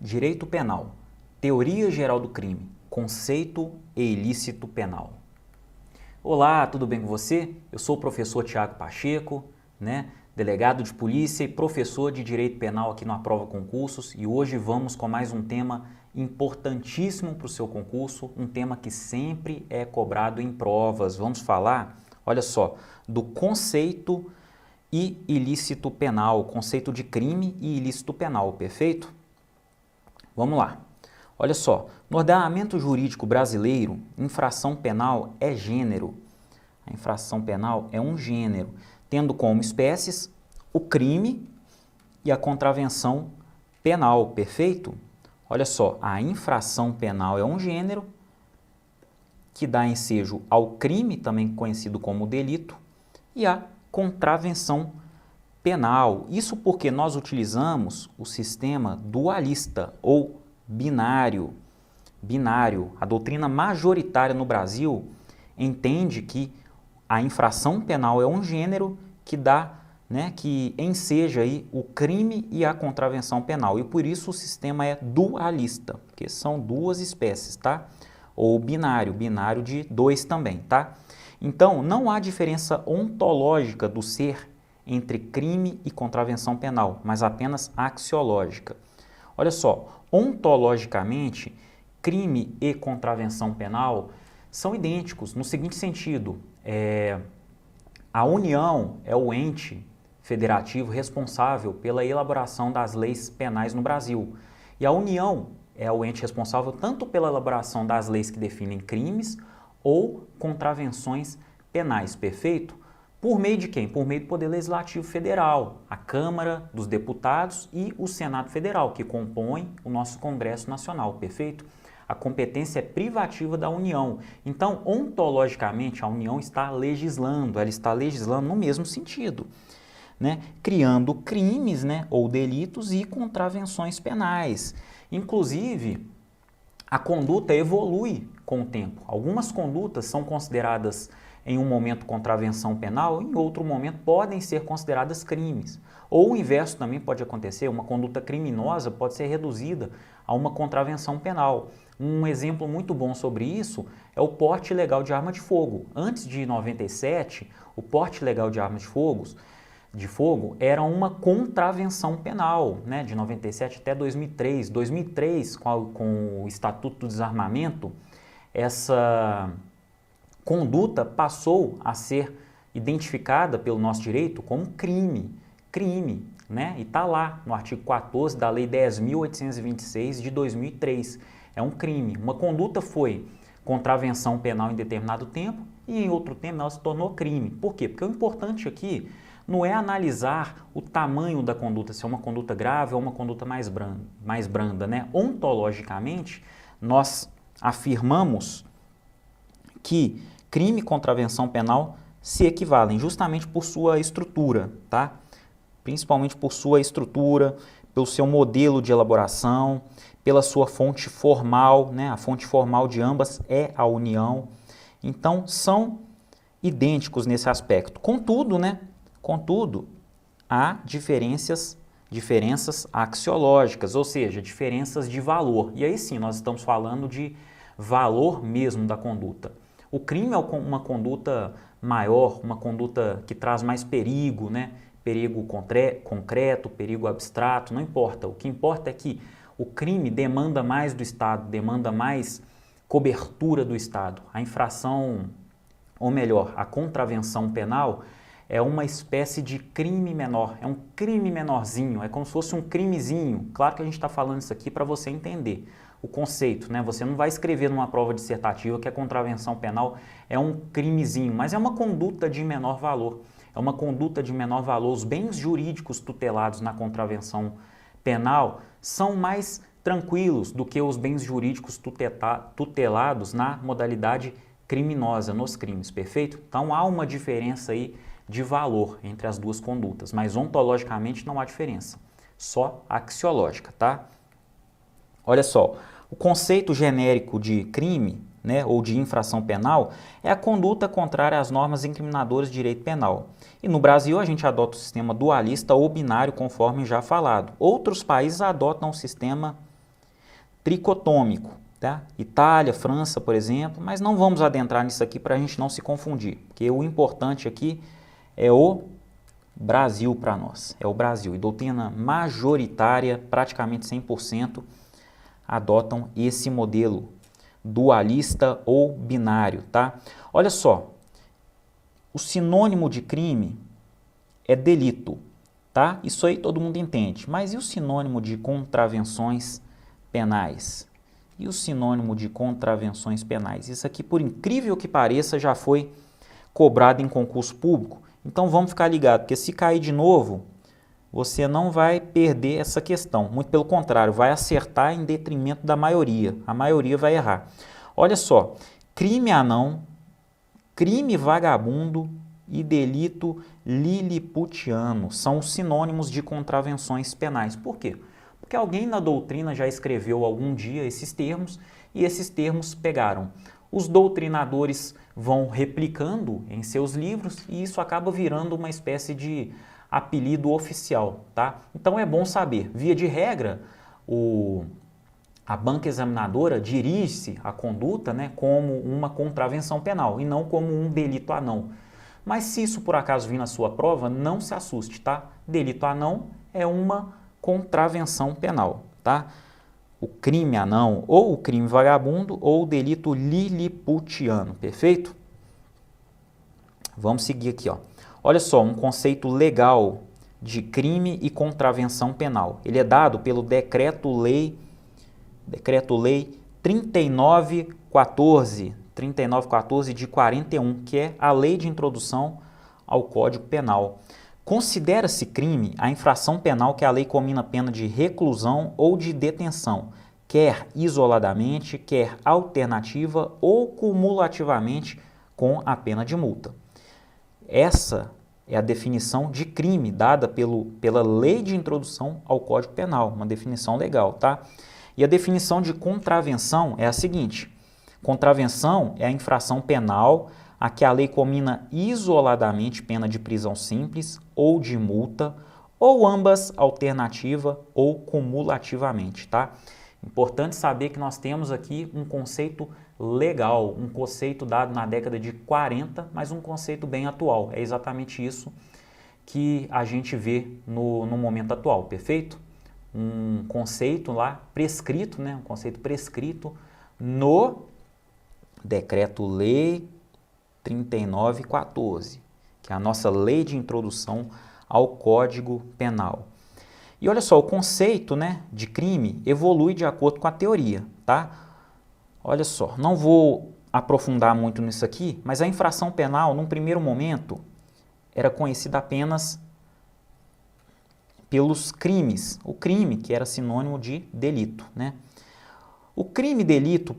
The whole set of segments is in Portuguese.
Direito penal, teoria geral do crime, conceito e ilícito penal. Olá, tudo bem com você? Eu sou o professor Tiago Pacheco, delegado de polícia e professor de direito penal aqui no Aprova Concursos, e hoje vamos com mais um tema importantíssimo para o seu concurso, um tema que sempre é cobrado em provas. Vamos falar, olha só, do conceito e ilícito penal, conceito de crime e ilícito penal, perfeito? Vamos lá. Olha só, no ordenamento jurídico brasileiro, infração penal é gênero. A infração penal é um gênero, tendo como espécies o crime e a contravenção penal, perfeito? Olha só, a infração penal é um gênero que dá ensejo ao crime, também conhecido como delito, e a contravenção penal. Isso porque nós utilizamos o sistema dualista ou binário. A doutrina majoritária no Brasil entende que a infração penal é um gênero que dá, que enseja aí o crime e a contravenção penal. E por isso o sistema é dualista, porque são duas espécies, tá? Ou binário de dois também, tá? Então, não há diferença ontológica do ser entre crime e contravenção penal, mas apenas axiológica. Olha só, ontologicamente, crime e contravenção penal são idênticos no seguinte sentido: a União é o ente federativo responsável pela elaboração das leis penais no Brasil. E a União é o ente responsável tanto pela elaboração das leis que definem crimes ou contravenções penais, perfeito? Por meio de quem? Por meio do Poder Legislativo Federal, a Câmara dos Deputados e o Senado Federal, que compõem o nosso Congresso Nacional, perfeito? A competência é privativa da União. Então, ontologicamente, a União está legislando, ela está legislando no mesmo sentido, criando crimes, ou delitos e contravenções penais. Inclusive, a conduta evolui com o tempo. Algumas condutas são consideradas em um momento contravenção penal, em outro momento podem ser consideradas crimes. Ou o inverso também pode acontecer, uma conduta criminosa pode ser reduzida a uma contravenção penal. Um exemplo muito bom sobre isso é o porte ilegal de arma de fogo. Antes de 97, o porte ilegal de armas de fogo era uma contravenção penal, de 97 até 2003. 2003, com o Estatuto do Desarmamento, essa conduta passou a ser identificada pelo nosso direito como crime, e está lá no artigo 14 da Lei 10.826 de 2003. É um crime. Uma conduta foi contravenção penal em determinado tempo e em outro tempo ela se tornou crime. Por quê? Porque o importante aqui não é analisar o tamanho da conduta, se é uma conduta grave ou uma conduta mais branda, Ontologicamente, nós afirmamos que crime e contravenção penal se equivalem justamente por sua estrutura, tá? Principalmente por sua estrutura, pelo seu modelo de elaboração, pela sua fonte formal, A fonte formal de ambas é a União. Então, são idênticos nesse aspecto. Contudo, há diferenças axiológicas, ou seja, diferenças de valor. E aí sim, nós estamos falando de valor mesmo da conduta. O crime é uma conduta maior, uma conduta que traz mais perigo, Perigo concreto, perigo abstrato, não importa. O que importa é que o crime demanda mais do Estado, demanda mais cobertura do Estado. A infração, ou melhor, a contravenção penal é uma espécie de crime menor, é um crime menorzinho, é como se fosse um crimezinho. Claro que a gente está falando isso aqui para você entender o conceito, Você não vai escrever numa prova dissertativa que a contravenção penal é um crimezinho, mas é uma conduta de menor valor. É uma conduta de menor valor. Os bens jurídicos tutelados na contravenção penal são mais tranquilos do que os bens jurídicos tutelados na modalidade criminosa, nos crimes, perfeito? Então há uma diferença aí de valor entre as duas condutas, mas ontologicamente não há diferença, só axiológica, tá? Olha só, o conceito genérico de crime, ou de infração penal, é a conduta contrária às normas incriminadoras de direito penal. E no Brasil a gente adota o sistema dualista ou binário, conforme já falado. Outros países adotam o sistema tricotômico, tá? Itália, França, por exemplo, mas não vamos adentrar nisso aqui para a gente não se confundir, porque o importante aqui é o Brasil para nós, é o Brasil. E doutrina majoritária, praticamente 100%, adotam esse modelo dualista ou binário, tá? Olha só, o sinônimo de crime é delito, tá? Isso aí todo mundo entende. Mas e o sinônimo de contravenções penais? E o sinônimo de contravenções penais? Isso aqui, por incrível que pareça, já foi cobrado em concurso público. Então vamos ficar ligado, porque se cair de novo, você não vai perder essa questão. Muito pelo contrário, vai acertar em detrimento da maioria. A maioria vai errar. Olha só, crime anão, crime vagabundo e delito liliputiano são os sinônimos de contravenções penais. Por quê? Porque alguém na doutrina já escreveu algum dia esses termos e esses termos pegaram. Os doutrinadores vão replicando em seus livros e isso acaba virando uma espécie de apelido oficial, tá? Então é bom saber. Via de regra, a banca examinadora dirige-se à conduta, né, como uma contravenção penal e não como um delito anão. Mas se isso por acaso vir na sua prova, não se assuste, tá? Delito anão é uma contravenção penal, tá? O crime anão, ou o crime vagabundo, ou o delito liliputiano, perfeito? Vamos seguir aqui, ó. Olha só, um conceito legal de crime e contravenção penal. Ele é dado pelo Decreto-Lei 3914 de 41, que é a Lei de Introdução ao Código Penal. Considera-se crime a infração penal que a lei comina pena de reclusão ou de detenção, quer isoladamente, quer alternativa ou cumulativamente com a pena de multa. Essa é a definição de crime dada pela Lei de Introdução ao Código Penal, uma definição legal, tá? E a definição de contravenção é a seguinte: contravenção é a infração penal a que a lei comina isoladamente pena de prisão simples ou de multa, ou ambas alternativa ou cumulativamente, tá? Importante saber que nós temos aqui um conceito legal, um conceito dado na década de 40, mas um conceito bem atual. É exatamente isso que a gente vê no momento atual, perfeito? Um conceito lá prescrito, né? Um conceito prescrito no Decreto-Lei 3914, que é a nossa lei de introdução ao Código Penal. E olha só, o conceito, né, de crime evolui de acordo com a teoria, tá? Olha só, não vou aprofundar muito nisso aqui, mas a infração penal, num primeiro momento, era conhecida apenas pelos crimes. O crime, que era sinônimo de delito, né? O crime-delito,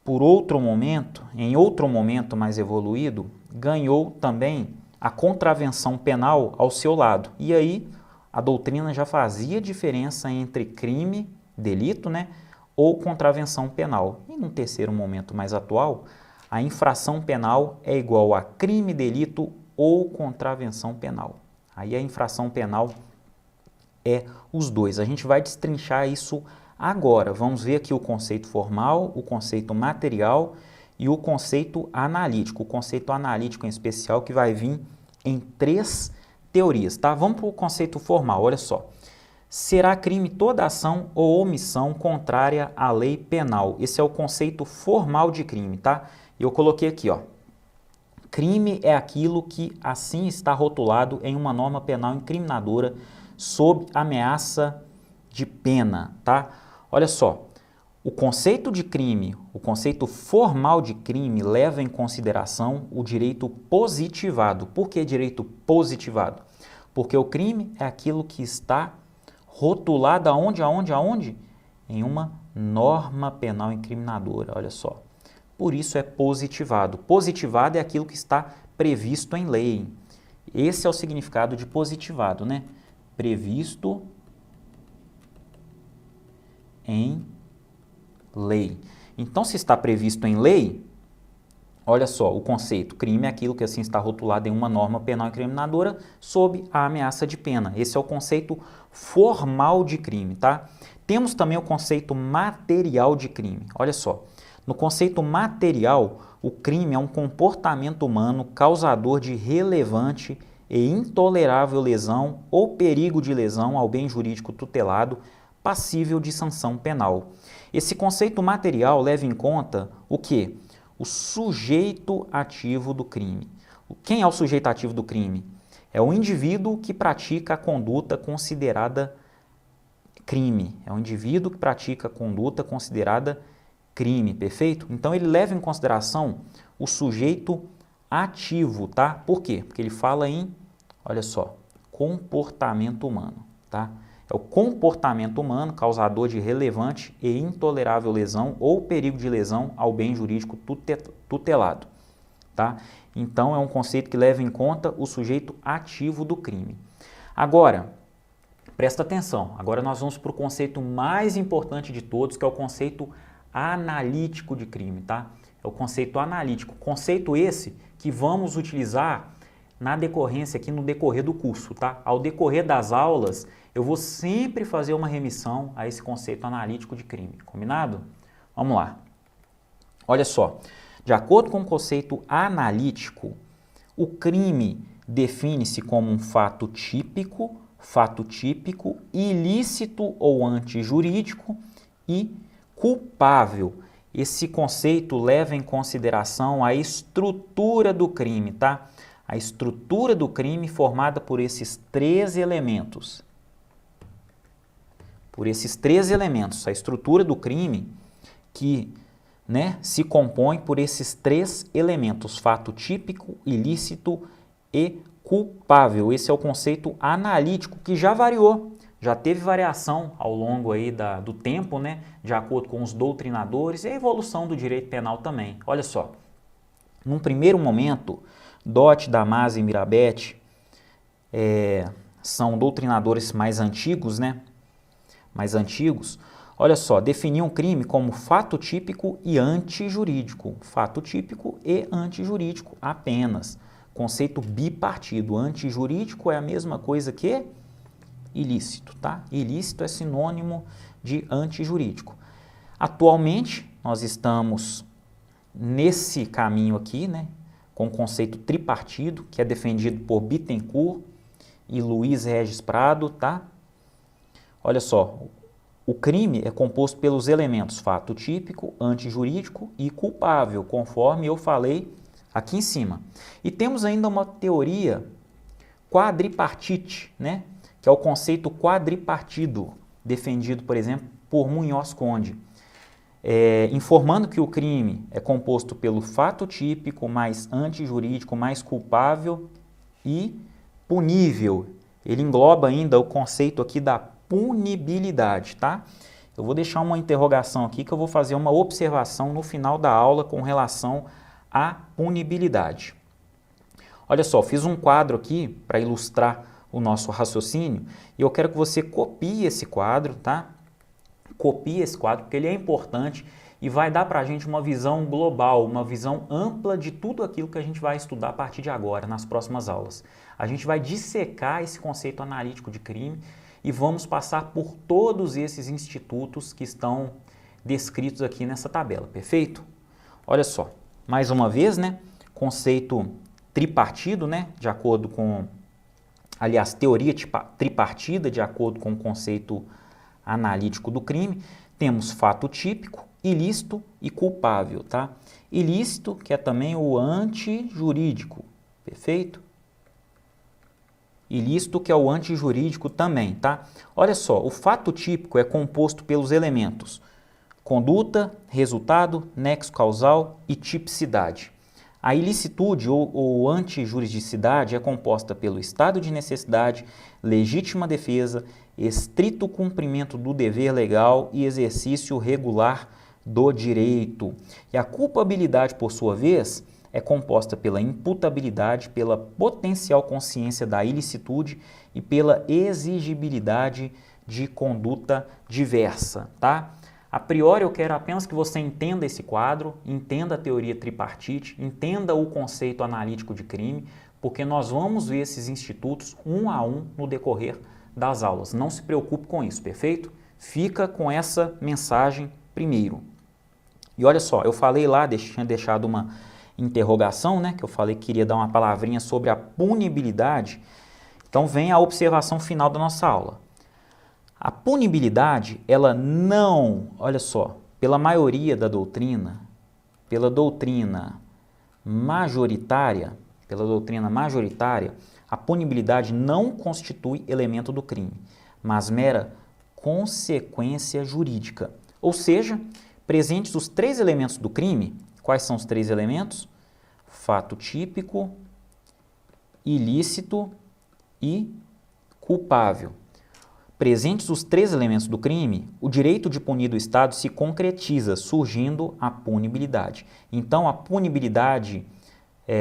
por outro momento, em outro momento mais evoluído, ganhou também a contravenção penal ao seu lado. E aí a doutrina já fazia diferença entre crime, delito, né, ou contravenção penal. E num terceiro momento mais atual, a infração penal é igual a crime, delito ou contravenção penal. Aí a infração penal é os dois. A gente vai destrinchar isso agora. Vamos ver aqui o conceito formal, o conceito material e o conceito analítico. O conceito analítico em especial que vai vir em 3 teorias, tá? Vamos para o conceito formal, olha só. Será crime toda ação ou omissão contrária à lei penal. Esse é o conceito formal de crime, tá? E eu coloquei aqui, ó. Crime é aquilo que assim está rotulado em uma norma penal incriminadora sob ameaça de pena, tá? Olha só, o conceito de crime, o conceito formal de crime leva em consideração o direito positivado. Por que direito positivado? Porque o crime é aquilo que está rotulado aonde? Em uma norma penal incriminadora, olha só. Por isso é positivado. Positivado é aquilo que está previsto em lei. Esse é o significado de positivado, né? Previsto em lei. Então, se está previsto em lei, Olha só, o conceito crime é aquilo que assim está rotulado em uma norma penal incriminadora sob a ameaça de pena. Esse é o conceito formal de crime, tá? Temos também o conceito material de crime. Olha só, no conceito material, o crime é um comportamento humano causador de relevante e intolerável lesão ou perigo de lesão ao bem jurídico tutelado, passível de sanção penal. Esse conceito material leva em conta o quê? O sujeito ativo do crime. Quem é o sujeito ativo do crime? É o indivíduo que pratica a conduta considerada crime. É o indivíduo que pratica a conduta considerada crime, perfeito? Então ele leva em consideração o sujeito ativo, tá? Por quê? Porque ele fala em, olha só, comportamento humano, tá? É o comportamento humano causador de relevante e intolerável lesão ou perigo de lesão ao bem jurídico tutelado, tá? Então é um conceito que leva em conta o sujeito ativo do crime. Agora, presta atenção, agora nós vamos para o conceito mais importante de todos, que é o conceito analítico de crime, tá? É o conceito analítico, conceito esse que vamos utilizar na decorrência aqui no decorrer do curso, tá? Ao decorrer das aulas, eu vou sempre fazer uma remissão a esse conceito analítico de crime, combinado? Vamos lá. Olha só, de acordo com o conceito analítico, o crime define-se como um fato típico, ilícito ou antijurídico e culpável. Esse conceito leva em consideração a estrutura do crime, tá? A estrutura do crime formada por esses três elementos. Por esses três elementos, a estrutura do crime que, se compõe por esses três elementos, fato típico, ilícito e culpável. Esse é o conceito analítico que já variou, já teve variação ao longo aí do tempo, de acordo com os doutrinadores e a evolução do direito penal também. Olha só, num primeiro momento, Dott, Damasio e Mirabete são doutrinadores mais antigos, olha só, definiam o crime como fato típico e antijurídico. Fato típico e antijurídico apenas. Conceito bipartido. Antijurídico é a mesma coisa que ilícito, tá? Ilícito é sinônimo de antijurídico. Atualmente, nós estamos nesse caminho aqui, com o conceito tripartido, que é defendido por Bittencourt e Luiz Regis Prado, tá? Olha só, o crime é composto pelos elementos fato típico, antijurídico e culpável, conforme eu falei aqui em cima. E temos ainda uma teoria quadripartite, que é o conceito quadripartido, defendido, por exemplo, por Munhoz Conde, informando que o crime é composto pelo fato típico, mais antijurídico, mais culpável e punível. Ele engloba ainda o conceito aqui da punibilidade, tá? Eu vou deixar uma interrogação aqui que eu vou fazer uma observação no final da aula com relação à punibilidade. Olha só, fiz um quadro aqui para ilustrar o nosso raciocínio e eu quero que você copie esse quadro, tá? Copie esse quadro porque ele é importante e vai dar para a gente uma visão global, uma visão ampla de tudo aquilo que a gente vai estudar a partir de agora, nas próximas aulas. A gente vai dissecar esse conceito analítico de crime e vamos passar por todos esses institutos que estão descritos aqui nessa tabela, perfeito? Olha só, mais uma vez, conceito tripartido, de acordo com, aliás, teoria tripartida, de acordo com o conceito analítico do crime, temos fato típico, ilícito e culpável, tá? Ilícito, que é também o antijurídico, perfeito? Ilícito, que é o antijurídico também, tá? Olha só, o fato típico é composto pelos elementos conduta, resultado, nexo causal e tipicidade. A ilicitude ou antijuridicidade é composta pelo estado de necessidade, legítima defesa, estrito cumprimento do dever legal e exercício regular do direito. E a culpabilidade, por sua vez, é composta pela imputabilidade, pela potencial consciência da ilicitude e pela exigibilidade de conduta diversa, tá? A priori eu quero apenas que você entenda esse quadro, entenda a teoria tripartite, entenda o conceito analítico de crime, porque nós vamos ver esses institutos um a um no decorrer das aulas. Não se preocupe com isso, perfeito? Fica com essa mensagem primeiro. E olha só, eu falei lá, tinha deixado uma interrogação, né, que eu falei que queria dar uma palavrinha sobre a punibilidade. Então vem a observação final da nossa aula. A punibilidade, ela não, olha só, pela maioria da doutrina, pela doutrina majoritária, a punibilidade não constitui elemento do crime, mas mera consequência jurídica. Ou seja, presentes os 3 elementos do crime. Quais são os 3 elementos? Fato típico, ilícito e culpável. Presentes os 3 elementos do crime, o direito de punir do Estado se concretiza, surgindo a punibilidade. Então, a punibilidade,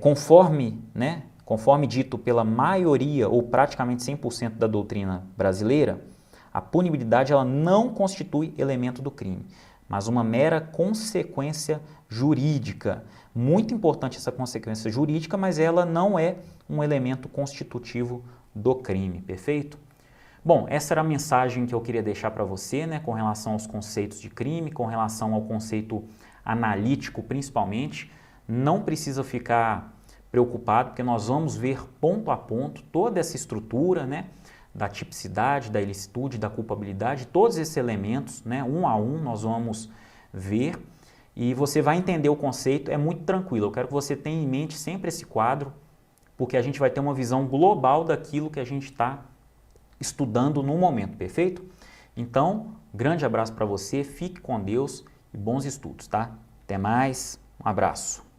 conforme dito pela maioria ou praticamente 100% da doutrina brasileira, a punibilidade ela não constitui elemento do crime, mas uma mera consequência jurídica. Muito importante essa consequência jurídica, mas ela não é um elemento constitutivo do crime, perfeito? Bom, essa era a mensagem que eu queria deixar para você, né, com relação aos conceitos de crime, com relação ao conceito analítico principalmente. Não precisa ficar preocupado, porque nós vamos ver ponto a ponto toda essa estrutura, né, da tipicidade, da ilicitude, da culpabilidade, todos esses elementos, né, um a um nós vamos ver e você vai entender o conceito, é muito tranquilo. Eu quero que você tenha em mente sempre esse quadro, porque a gente vai ter uma visão global daquilo que a gente está estudando no momento, perfeito? Então, grande abraço para você, fique com Deus e bons estudos, tá? Até mais, um abraço.